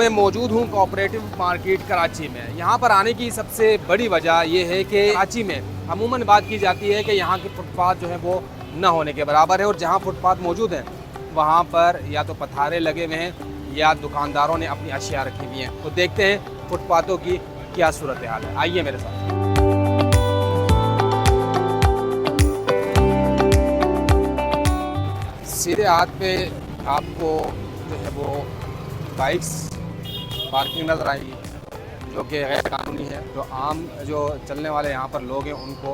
मैं मौजूद हूँ कोऑपरेटिव मार्केट कराची में। यहाँ पर आने की सबसे बड़ी वजह ये है कि कराची में अमूमन बात की जाती है कि यहाँ के फुटपाथ जो है वो न होने के बराबर है, और जहाँ फुटपाथ मौजूद हैं वहाँ पर या तो पथारे लगे हुए हैं या दुकानदारों ने अपनी अशिया रखी हुई हैं। तो देखते हैं फुटपाथों की क्या सूरत हाल है, आइए मेरे साथ। सीधे हाथ पे आपको जो है वो बाइक्स पार्किंग नज़र आएगी, जो कि गैर कानूनी है। जो आम जो चलने वाले यहाँ पर लोग हैं उनको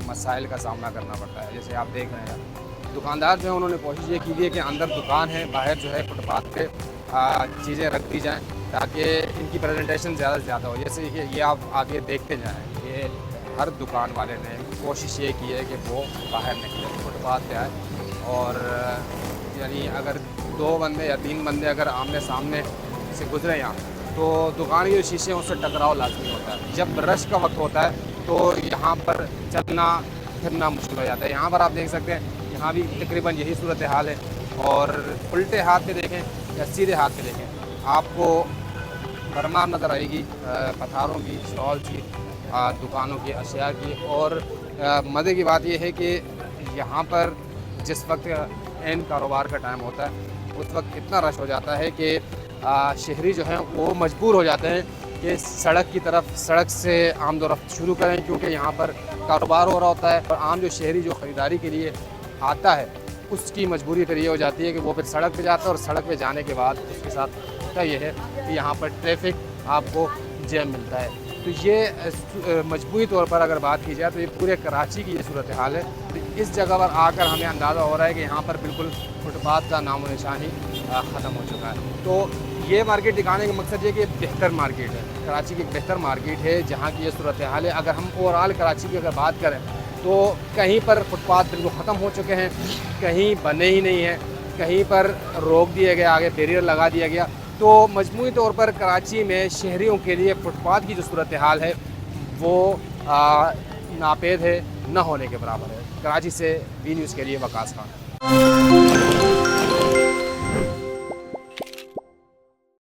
मसाइल का सामना करना पड़ता है। जैसे आप देख रहे हैं दुकानदार जो है उन्होंने कोशिश ये की थी कि अंदर दुकान है, बाहर जो है फुटपाथ पे चीज़ें रख दी जाएँ ताकि इनकी प्रेजेंटेशन ज़्यादा से ज़्यादा हो। जैसे ये आप आगे देखते जाएँ, ये हर दुकान वाले ने कोशिश ये की है कि वो बाहर निकले, फुटपाथ पे आए, और यानी अगर 2 बंदे या 3 बंदे अगर आमने सामने से गुजरे यहाँ, तो दुकान के जो शीशे हैं उससे टकराव लाजमी होता है। जब रश का वक्त होता है तो यहाँ पर चलना फिरना मुश्किल हो जाता है। यहाँ पर आप देख सकते हैं यहाँ भी तकरीबन यही सूरत हाल है। और उल्टे हाथ पे देखें या सीधे हाथ पे देखें, आपको भरमार नज़र आएगी पथारों की, स्टॉल की, दुकानों की, अशिया की। और मज़े की बात यह है कि यहाँ पर जिस वक्त एंड कारोबार का टाइम होता है उस वक्त इतना रश हो जाता है कि शहरी जो हैं वो मजबूर हो जाते हैं कि सड़क से आमदोरफ्त शुरू करें, क्योंकि यहाँ पर कारोबार हो रहा होता है। और आम जो शहरी जो ख़रीदारी के लिए आता है उसकी मजबूरी फिर ये हो जाती है कि वो फिर सड़क पे जाता है, और सड़क पे जाने के बाद उसके साथ होता ये है कि यहाँ पर ट्रैफिक आपको जैम मिलता है। तो ये मजबूरी तौर पर अगर बात की जाए तो ये पूरे कराची की ये सूरत हाल है। इस जगह पर आकर हमें अंदाज़ा हो रहा है कि यहाँ पर बिल्कुल फुटपाथ का नामो निशान ही ख़त्म हो चुका है। तो ये मार्केट दिखाने का मकसद ये कि बेहतर मार्केट है, कराची की एक बेहतर मार्केट है जहाँ की ये सूरत हाल है। अगर हम ओवरऑल कराची की अगर बात करें तो कहीं पर फुटपाथ बिल्कुल ख़त्म हो चुके हैं, कहीं बने ही नहीं हैं, कहीं पर रोक दिया गया, आगे बैरियर लगा दिया गया। तो मजमूई तौर पर कराची में शहरियों के लिए फुटपाथ की जो सूरत हाल है वो नापेद है, न होने के बराबर है। कराची से बी न्यूज़ के लिए वकास खान।